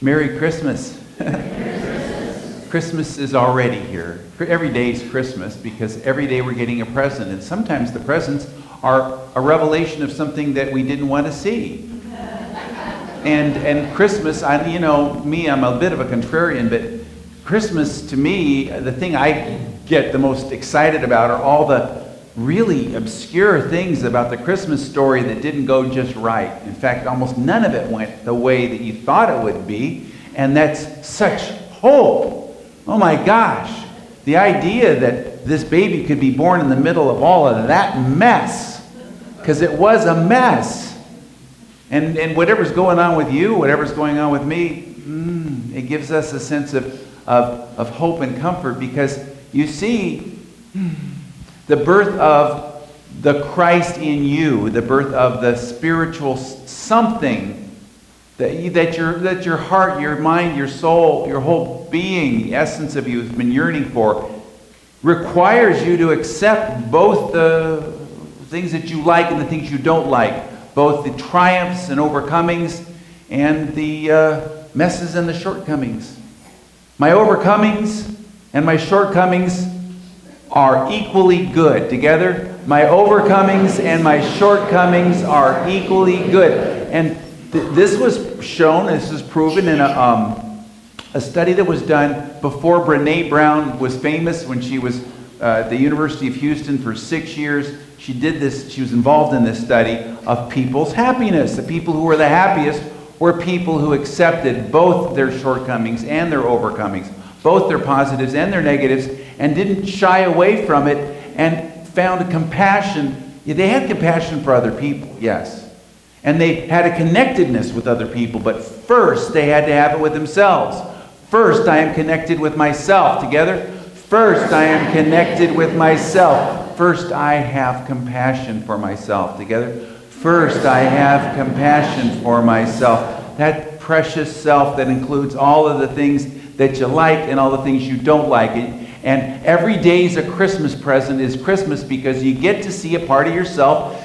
Merry Christmas. Christmas is already here. Every day is Christmas because every day we're getting a present. And sometimes the presents are a revelation of something that we didn't want to see. And Christmas, I'm a bit of a contrarian, but Christmas to me, the thing I get the most excited about are all the really obscure things about the Christmas story that didn't go just right. In fact, almost none of it went the way that you thought it would be. And that's such hope. Oh my gosh. The idea that this baby could be born in the middle of all of that mess. Because it was a mess. And whatever's going on with you, whatever's going on with me, it gives us a sense of hope and comfort. Because you see, the birth of the Christ in you, the birth of the spiritual something that your heart, your mind, your soul, your whole being, the essence of you has been yearning for, requires you to accept both the things that you like and the things you don't like, both the triumphs and overcomings and the messes and the shortcomings. My overcomings and my shortcomings are equally good. Together, my overcomings and my shortcomings are equally good. And this was shown, this is proven in a study that was done before Brene Brown was famous when she was at the University of Houston for 6 years. She did this, she was involved in this study of people's happiness. The people who were the happiest were people who accepted both their shortcomings and their overcomings, both their positives and their negatives, and didn't shy away from it and found a compassion. They had compassion for other people, yes. And they had a connectedness with other people, but first they had to have it with themselves. First, I am connected with myself. Together? First, I am connected with myself. First, I have compassion for myself. Together? First, I have compassion for myself. That precious self that includes all of the things that you like and all the things you don't like. And every day is a Christmas present is Christmas because you get to see a part of yourself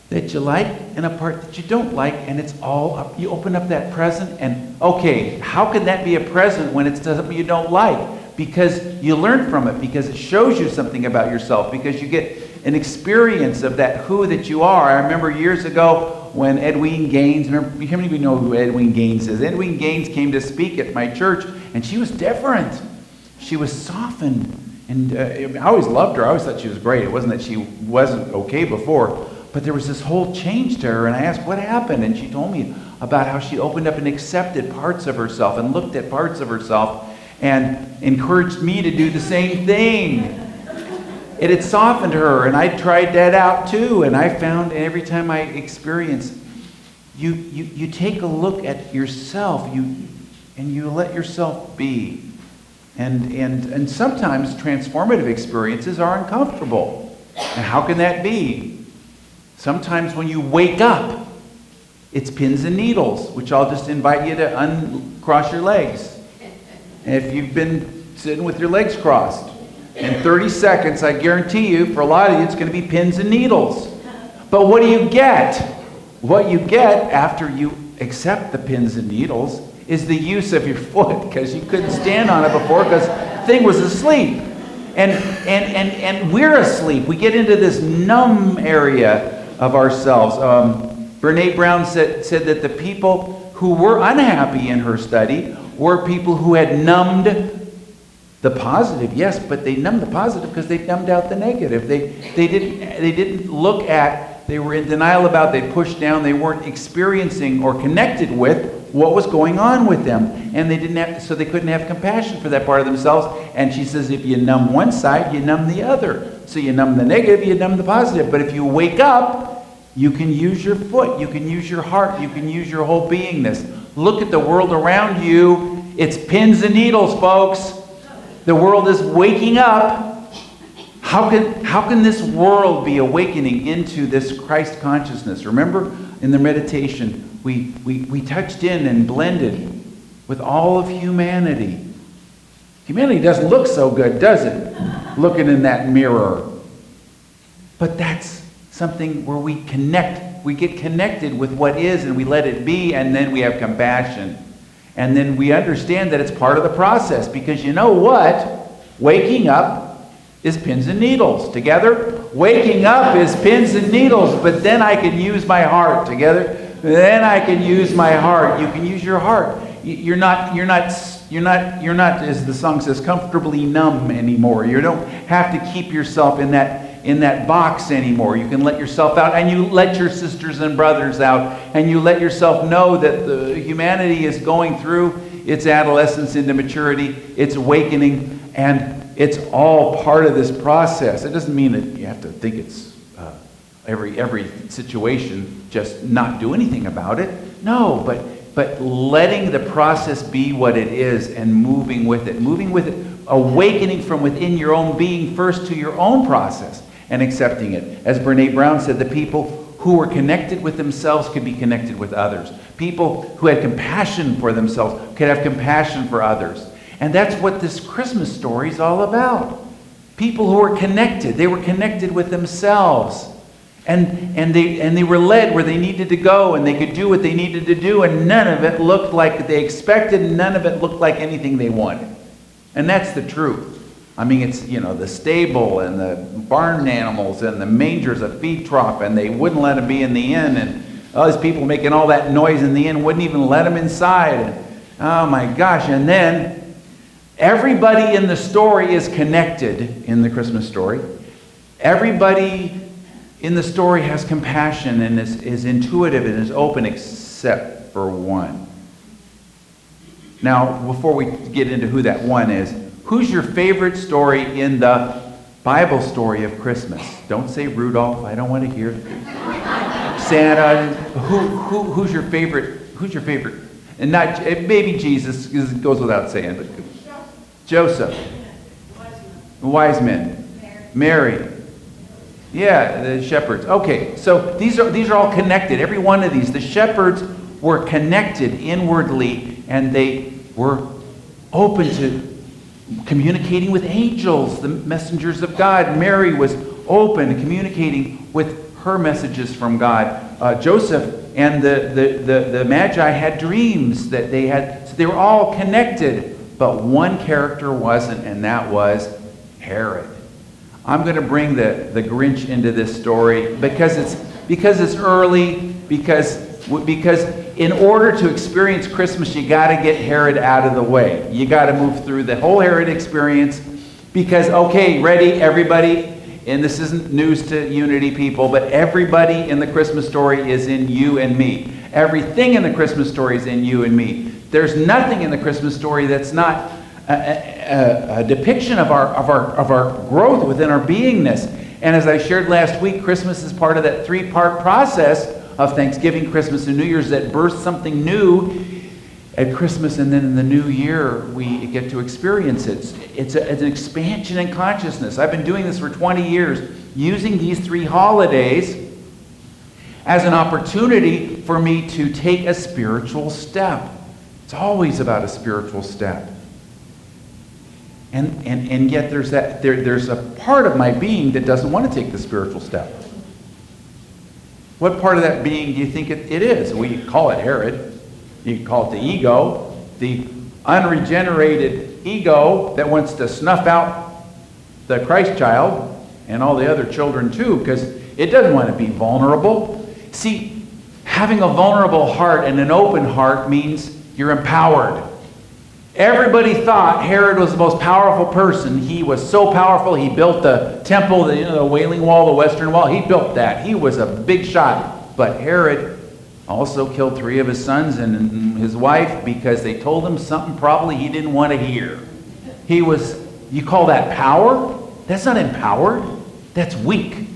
that you like and a part that you don't like, and it's all up. You open up that present and, okay, how can that be a present when it's something you don't like? Because you learn from it, because it shows you something about yourself, because you get an experience of that who that you are. I remember years ago when Edwene Gaines, how many of you know who Edwene Gaines is? Edwene Gaines came to speak at my church, and she was different. She was softened, and I always loved her. I always thought she was great. It wasn't that she wasn't okay before, but there was this whole change to her, and I asked, what happened? And she told me about how she opened up and accepted parts of herself and looked at parts of herself and encouraged me to do the same thing. It had softened her, and I tried that out too, and I found every time I experience, you take a look at yourself, and you let yourself be. And sometimes transformative experiences are uncomfortable. And how can that be? Sometimes when you wake up, it's pins and needles, which I'll just invite you to uncross your legs. And if you've been sitting with your legs crossed, in 30 seconds, I guarantee you, for a lot of you, it's going to be pins and needles. But what do you get? What you get after you accept the pins and needles is the use of your foot, because you couldn't stand on it before because the thing was asleep. And we're asleep. We get into this numb area of ourselves. Brene Brown said that the people who were unhappy in her study were people who had numbed the positive, yes, but they numbed the positive because they numbed out the negative. They didn't look at, they were in denial about, they pushed down, they weren't experiencing or connected with what was going on with them. And they didn't have, so they couldn't have compassion for that part of themselves. And she says if you numb one side, you numb the other. So you numb the negative, you numb the positive. But if you wake up, you can use your foot, you can use your heart, you can use your whole beingness. Look at the world around you. It's pins and needles, folks. The world is waking up. How can this world be awakening into this Christ consciousness? Remember in the meditation, we touched in and blended with all of humanity. Humanity doesn't look so good, does it? Looking in that mirror. But that's something where we connect. We get connected with what is and we let it be, and then we have compassion. And then we understand that it's part of the process, because you know what? Waking up is pins and needles. Together? Waking up is pins and needles, but then I can use my heart. Together? Then I can use my heart. You can use your heart. You're not, as the song says, comfortably numb anymore. You don't have to keep yourself in that box anymore. You can let yourself out, and you let your sisters and brothers out, and you let yourself know that the humanity is going through its adolescence into maturity, its awakening, and it's all part of this process. It doesn't mean that you have to think it's every situation, just not do anything about it. No, but letting the process be what it is and moving with it, awakening from within your own being first to your own process and accepting it. As Brene Brown said, the people who were connected with themselves could be connected with others. People who had compassion for themselves could have compassion for others. And that's what this Christmas story is all about. People who were connected. They were connected with themselves. And they were led where they needed to go, and they could do what they needed to do, and none of it looked like they expected, and none of it looked like anything they wanted. And that's the truth. I mean, it's, the stable and the barn animals and the manger's a feed trough, and they wouldn't let them be in the inn, and all these people making all that noise in the inn wouldn't even let them inside. And, oh my gosh. And then everybody in the story is connected in the Christmas story. Everybody in the story has compassion and is intuitive and is open, except for one. Now, before we get into who that one is, who's your favorite story in the Bible story of Christmas? Don't say Rudolph. I don't want to hear Santa. Who's your favorite? Who's your favorite? And not maybe Jesus, because it goes without saying, but Joseph, wise men, Mary. Yeah, the shepherds. Okay, so these are all connected. Every one of these. The shepherds were connected inwardly, and they were open to communicating with angels, the messengers of God. Mary was open to communicating with her messages from God. Joseph and the Magi had dreams that they had. So they were all connected, but one character wasn't, and that was Herod. I'm going to bring the Grinch into this story because it's early, because in order to experience Christmas, you got to get Herod out of the way. You got to move through the whole Herod experience, because, okay, ready, everybody, and this isn't news to Unity people, but everybody in the Christmas story is in you and me. Everything in the Christmas story is in you and me. There's nothing in the Christmas story that's not a depiction of our growth within our beingness. And as I shared last week, Christmas is part of that three-part process of Thanksgiving, Christmas, and New Year's that births something new at Christmas, and then in the new year we get to experience it. It's an expansion in consciousness. I've been doing this for 20 years, using these three holidays as an opportunity for me to take a spiritual step. It's always about a spiritual step. And yet there's a part of my being that doesn't want to take the spiritual step. What part of that being do you think it is? We call it Herod. You can call it the ego, the unregenerated ego that wants to snuff out the Christ child and all the other children too, because it doesn't want to be vulnerable. See, having a vulnerable heart and an open heart means you're empowered. Everybody thought Herod was the most powerful person. He was so powerful, he built the temple, the Wailing Wall, the Western Wall. He built that. He was a big shot. But Herod also killed 3 of his sons and his wife because they told him something probably he didn't want to hear. You call that power? That's not empowered. That's weak.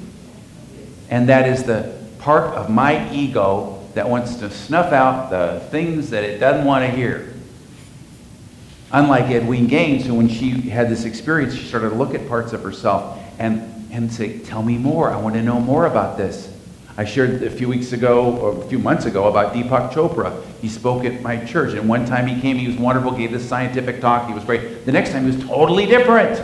And that is the part of my ego that wants to snuff out the things that it doesn't want to hear. Unlike Edwene Gaines, who when she had this experience, she started to look at parts of herself and say, tell me more. I want to know more about this. I shared a few months ago about Deepak Chopra. He spoke at my church, and one time he came, he was wonderful, gave this scientific talk, he was great. The next time he was totally different.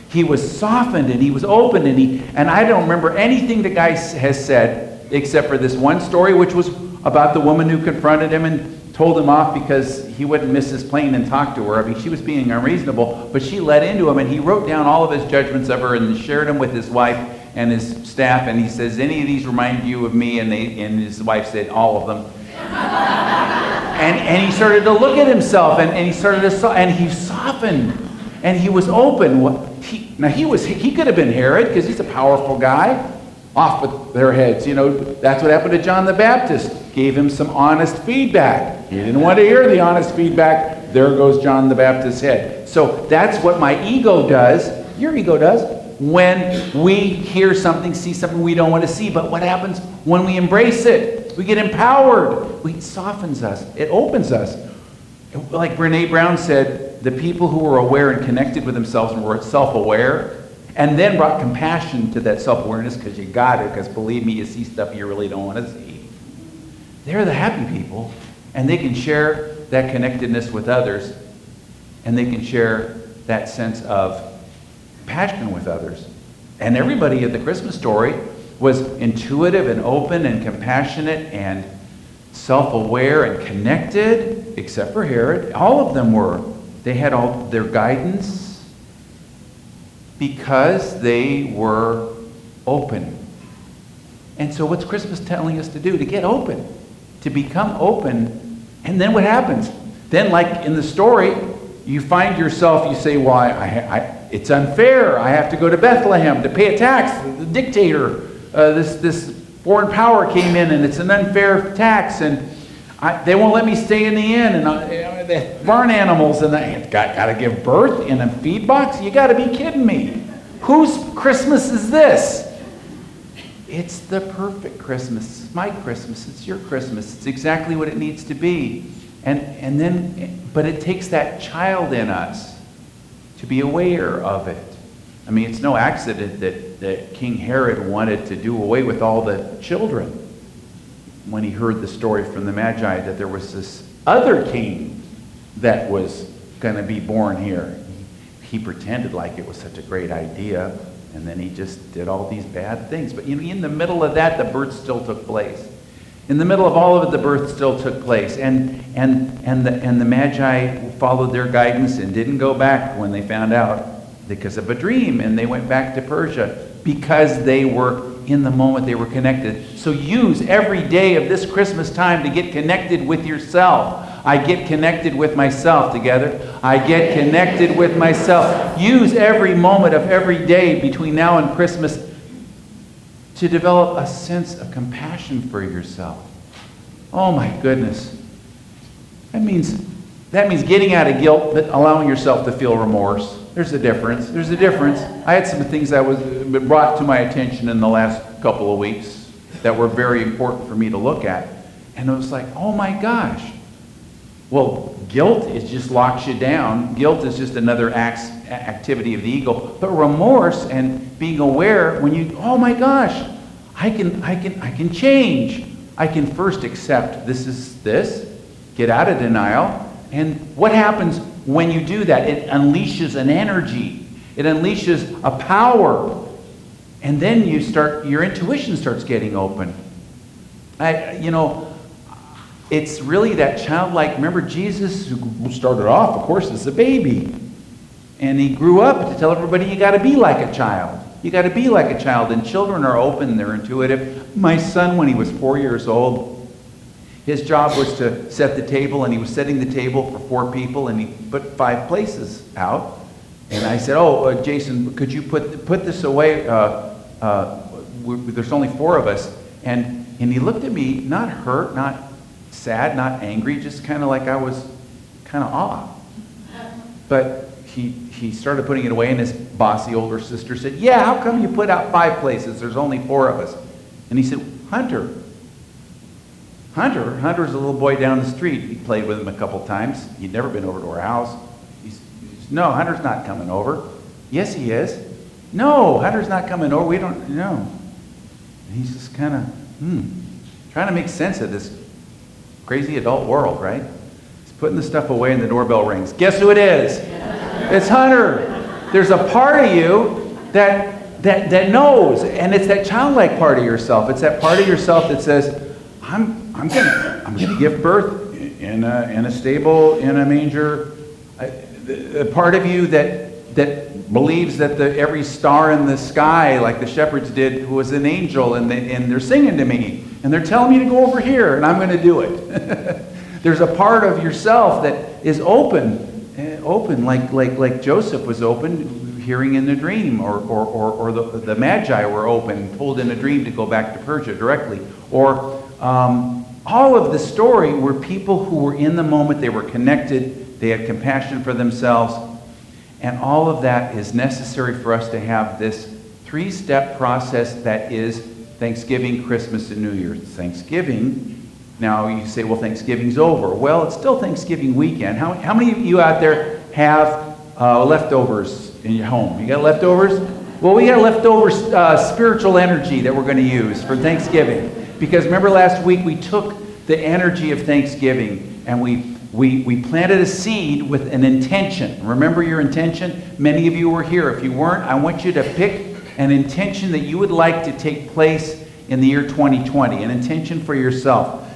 He was softened and he was open, and I don't remember anything the guy has said except for this one story, which was about the woman who confronted him and told him off because he wouldn't miss his plane and talk to her. I mean, she was being unreasonable, but she let into him, and he wrote down all of his judgments of her and shared them with his wife and his staff, and he says, any of these remind you of me? And his wife said, all of them. and he started to look at himself, and he started to, and he softened, and he was open. He could have been Herod, because he's a powerful guy. Off with their heads. You know, that's what happened to John the Baptist. Gave him some honest feedback. He didn't want to hear the honest feedback. There goes John the Baptist's head. So that's what my ego does, your ego does, when we hear something, see something we don't want to see. But what happens when we embrace it? We get empowered. It softens us. It opens us. Like Brene Brown said, the people who were aware and connected with themselves and were self-aware, and then brought compassion to that self-awareness, because you got it, because believe me, you see stuff you really don't want to see. They're the happy people, and they can share that connectedness with others, and they can share that sense of passion with others. And everybody at the Christmas story was intuitive and open and compassionate and self-aware and connected, except for Herod. All of them were. They had all their guidance, because they were open. And so what's Christmas telling us to do? To get open, to become open. And then what happens? Then, like in the story, you find yourself, you say, well, it's unfair. I have to go to Bethlehem to pay a tax. The dictator, this foreign power came in, and it's an unfair tax, and they won't let me stay in the inn, and the barn animals, and I got to give birth in a feed box? You got to be kidding me. Whose Christmas is this? It's the perfect Christmas. It's my Christmas. It's your Christmas. It's exactly what it needs to be. But it takes that child in us to be aware of it. I mean, it's no accident that King Herod wanted to do away with all the children when he heard the story from the Magi that there was this other king that was going to be born here. He pretended like it was such a great idea, and then he just did all these bad things. But in the middle of that, the birth still took place. In the middle of all of it, the birth still took place. And the Magi followed their guidance and didn't go back when they found out because of a dream, and they went back to Persia because they were in the moment, they were connected. So use every day of this Christmas time to get connected with yourself. I get connected with myself together. I get connected with myself. Use every moment of every day between now and Christmas to develop a sense of compassion for yourself. Oh my goodness. That means getting out of guilt, but allowing yourself to feel remorse. There's a difference. There's a difference. I had some things that was brought to my attention in the last couple of weeks that were very important for me to look at. And it was like, oh my gosh. Well, guilt just locks you down. Guilt is just another activity of the ego. But remorse and being aware, when you, oh my gosh, I can change. I can first accept this is this, get out of denial. And what happens when you do that? It unleashes an energy. It unleashes a power. And then your intuition starts getting open. It's really that childlike, remember Jesus, who started off, of course, as a baby. And he grew up to tell everybody, you got to be like a child. You got to be like a child. And children are open, they're intuitive. My son, when he was 4 years old, his job was to set the table, and he was setting the table for 4 people, and he put 5 places out. And I said, Jason, could you put this away? There's only 4 of us. And he looked at me, not hurt, not sad, not angry, just kind of like I was kind of off. But he started putting it away, and his bossy older sister said, yeah, how come you put out 5 places? There's only 4 of us. And he said, Hunter's a little boy down the street. He played with him a couple times. He'd never been over to our house. He said, no, Hunter's not coming over. Yes, he is. No, Hunter's not coming over. We don't know. And he's just kind of trying to make sense of this crazy adult world, right? He's putting the stuff away, and the doorbell rings. Guess who it is? It's Hunter. There's a part of you that knows, and it's that childlike part of yourself. It's that part of yourself that says, I'm gonna give birth in a stable, in a manger. The part of you that believes that every star in the sky, like the shepherds did, was an angel, and they're singing to me, and they're telling me to go over here, and I'm going to do it. There's a part of yourself that is open, like Joseph was open, hearing in the dream, or the Magi were open, told in a dream to go back to Persia directly, or all of the story were people who were in the moment, they were connected, they had compassion for themselves, and all of that is necessary for us to have this three-step process that is Thanksgiving, Christmas, and New Year's. Thanksgiving, now you say, well, Thanksgiving's over. Well, it's still Thanksgiving weekend. How many of you out there have leftovers in your home? You got leftovers? Well, we got leftover spiritual energy that we're going to use for Thanksgiving. Because remember last week we took the energy of Thanksgiving and we planted a seed with an intention. Remember your intention? Many of you were here. If you weren't, I want you to pick an intention that you would like to take place in the year 2020, an intention for yourself.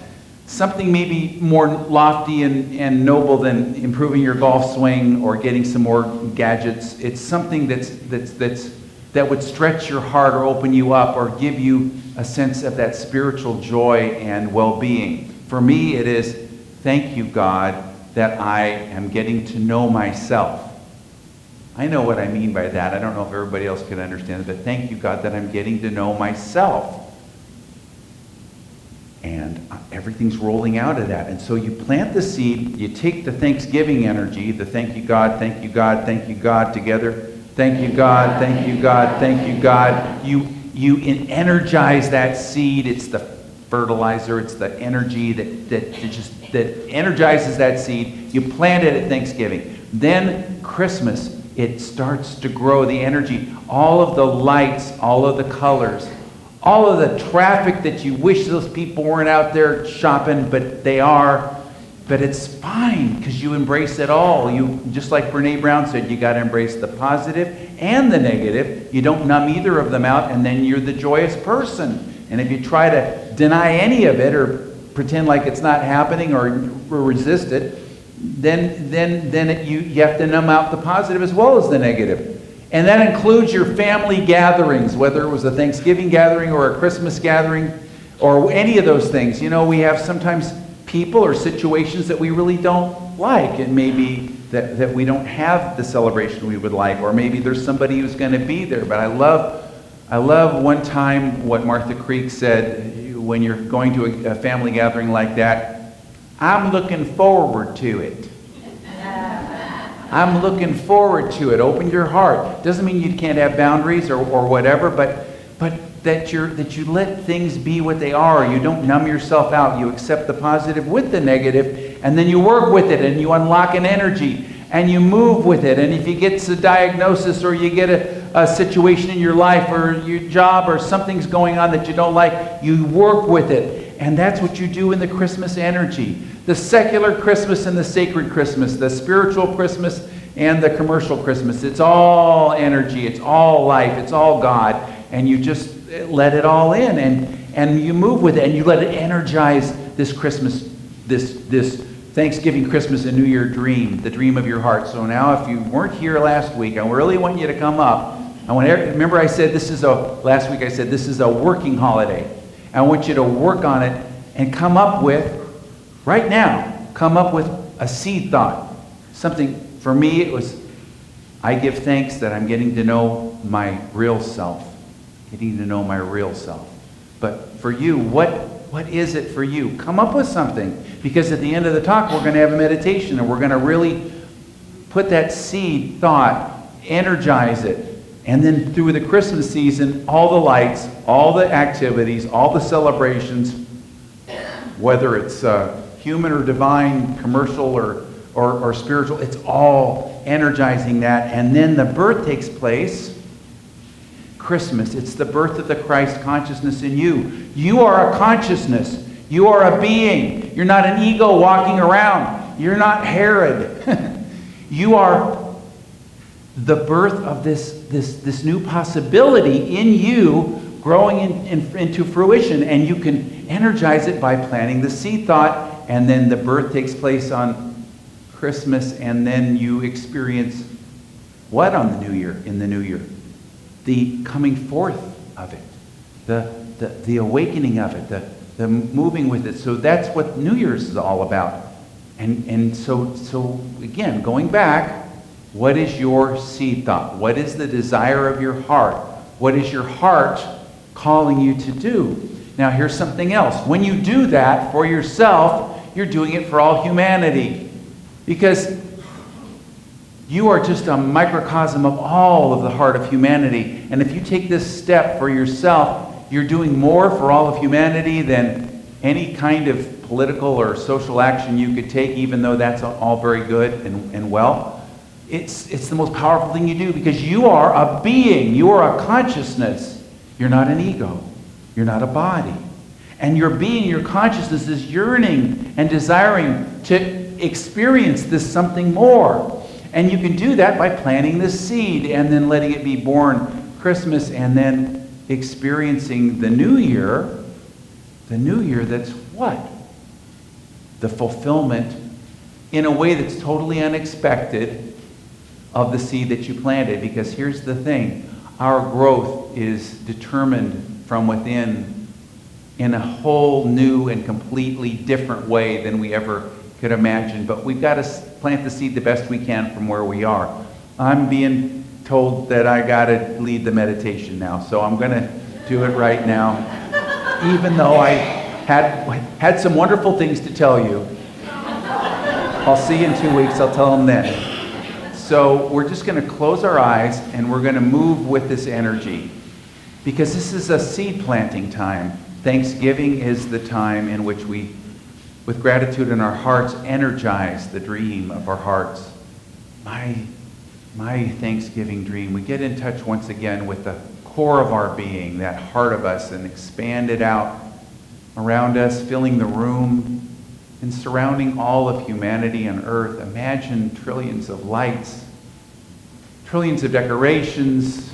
Something maybe more lofty and noble than improving your golf swing or getting some more gadgets. It's something that would stretch your heart or open you up or give you a sense of that spiritual joy and well-being. For me, it is, thank you, God, that I am getting to know myself. I know what I mean by that. I don't know if everybody else can understand it, but thank you, God, that I'm getting to know myself. And everything's rolling out of that. And so you plant the seed, you take the Thanksgiving energy, the thank you, God, thank you, God, thank you, God together. Thank you, God, thank you, God, thank you, God. You energize that seed. It's the fertilizer, it's the energy that energizes that seed. You plant it at Thanksgiving. Then Christmas, it starts to grow, the energy, all of the lights, all of the colors, all of the traffic that you wish those people weren't out there shopping, but they are. But it's fine because you embrace it all. You, just like Brene Brown said, you got to embrace the positive and the negative. You don't numb either of them out, and then you're the joyous person. And if you try to deny any of it or pretend like it's not happening or resist it, then you have to numb out the positive as well as the negative. And that includes your family gatherings, whether it was a Thanksgiving gathering or a Christmas gathering or any of those things. You know, we have sometimes people or situations that we really don't like, and maybe that we don't have the celebration we would like, or maybe there's somebody who's going to be there. But I love one time what Martha Creek said when you're going to a family gathering like that. I'm looking forward to it. I'm looking forward to it. Open your heart. Doesn't mean you can't have boundaries or whatever, but that you let things be what they are. You don't numb yourself out. You accept the positive with the negative, and then you work with it, and you unlock an energy, and you move with it. And if you get a diagnosis or you get a situation in your life or your job or something's going on that you don't like, you work with it. And that's what you do in the Christmas energy. The secular Christmas and the sacred Christmas, the spiritual Christmas and the commercial Christmas. It's all energy, it's all life, it's all God. And you just let it all in and you move with it and you let it energize this Christmas, this Thanksgiving, Christmas, and New Year dream, the dream of your heart. So now if you weren't here last week, I really want you to come up. Remember I said last week I said this is a working holiday. I want you to work on it and come up with a seed thought. Something, for me, it was, I give thanks that I'm getting to know my real self. Getting to know my real self. But for you, what is it for you? Come up with something. Because at the end of the talk, we're going to have a meditation, and we're going to really put that seed thought, energize it. And then through the Christmas season, all the lights, all the activities, all the celebrations, whether it's human or divine, commercial or spiritual, it's all energizing that. And then the birth takes place. Christmas, it's the birth of the Christ consciousness in you. You are a consciousness. You are a being. You're not an ego walking around. You're not Herod. You are the birth of this new possibility in you growing into fruition, and you can energize it by planting the seed thought and then the birth takes place on Christmas, and then you experience what on the New Year, in the New Year? The coming forth of it, the awakening of it, the moving with it. So that's what New Year's is all about. And so again, going back, what is your seed thought? What is the desire of your heart? What is your heart calling you to do? Now here's something else. When you do that for yourself, you're doing it for all humanity. Because you are just a microcosm of all of the heart of humanity. And if you take this step for yourself, you're doing more for all of humanity than any kind of political or social action you could take, even though that's all very good and well. It's the most powerful thing you do, because you are a being. You are a consciousness. You're not an ego. You're not a body. And your being, your consciousness is yearning and desiring to experience this something more. And you can do that by planting the seed and then letting it be born Christmas, and then experiencing the new year. The new year that's what? The fulfillment, in a way that's totally unexpected, of the seed that you planted. Because here's the thing, our growth is determined from within in a whole new and completely different way than we ever could imagine. But we've got to plant the seed the best we can from where we are. I'm being told that I got to lead the meditation now, so I'm going to do it right now, even though I had some wonderful things to tell you. I'll see you in 2 weeks. I'll tell them then. So we're just going to close our eyes, and we're going to move with this energy, because this is a seed planting time. Thanksgiving is the time in which we, with gratitude in our hearts, energize the dream of our hearts. My Thanksgiving dream. We get in touch once again with the core of our being, that heart of us, and expand it out around us, filling the room and surrounding all of humanity on earth. Imagine trillions of lights, trillions of decorations,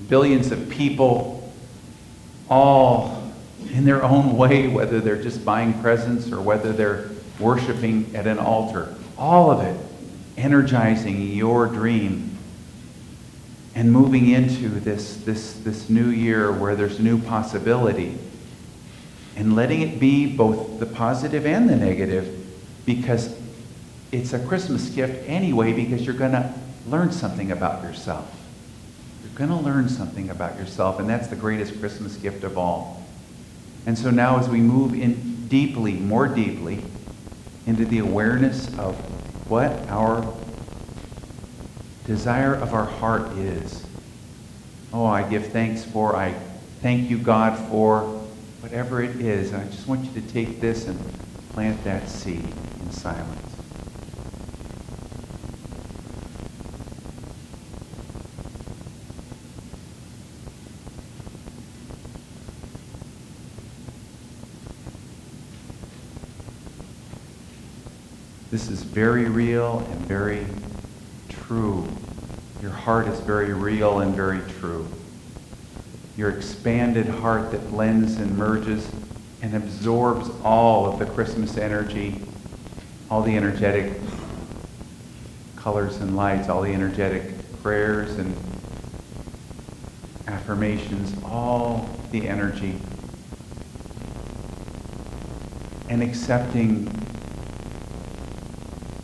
billions of people, all in their own way, whether they're just buying presents or whether they're worshiping at an altar. All of it energizing your dream and moving into this new year where there's new possibility. And letting it be both the positive and the negative, because it's a Christmas gift anyway, because you're going to learn something about yourself. You're going to learn something about yourself, and that's the greatest Christmas gift of all. And so now as we move in deeply, more deeply, into the awareness of what our desire of our heart is. Oh, I give thanks for, I thank you, God, for whatever it is. And I just want you to take this and plant that seed in silence. This is very real and very true. Your heart is very real and very true. Your expanded heart that blends and merges and absorbs all of the Christmas energy, all the energetic colors and lights, all the energetic prayers and affirmations, all the energy, and accepting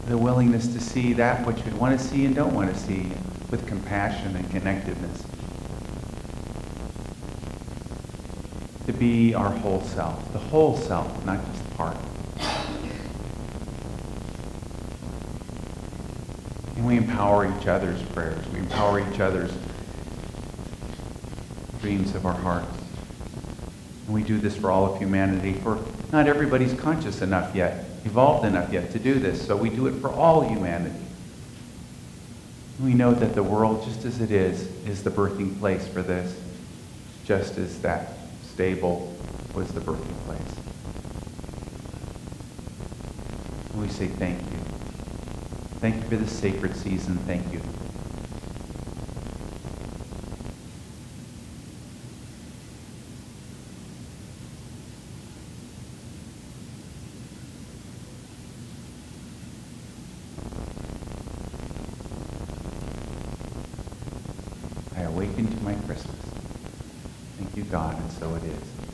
the willingness to see that which you want to see and don't want to see with compassion and connectedness. To be our whole self, the whole self, not just part. And we empower each other's prayers. We empower each other's dreams of our hearts. And we do this for all of humanity, for not everybody's conscious enough yet, evolved enough yet to do this, so we do it for all humanity. We know that the world, just as it is the birthing place for this, just as that stable was the birthing place. And we say thank you. Thank you for this sacred season. Thank you. I awaken to my Christmas. Thank you, God, and so it is.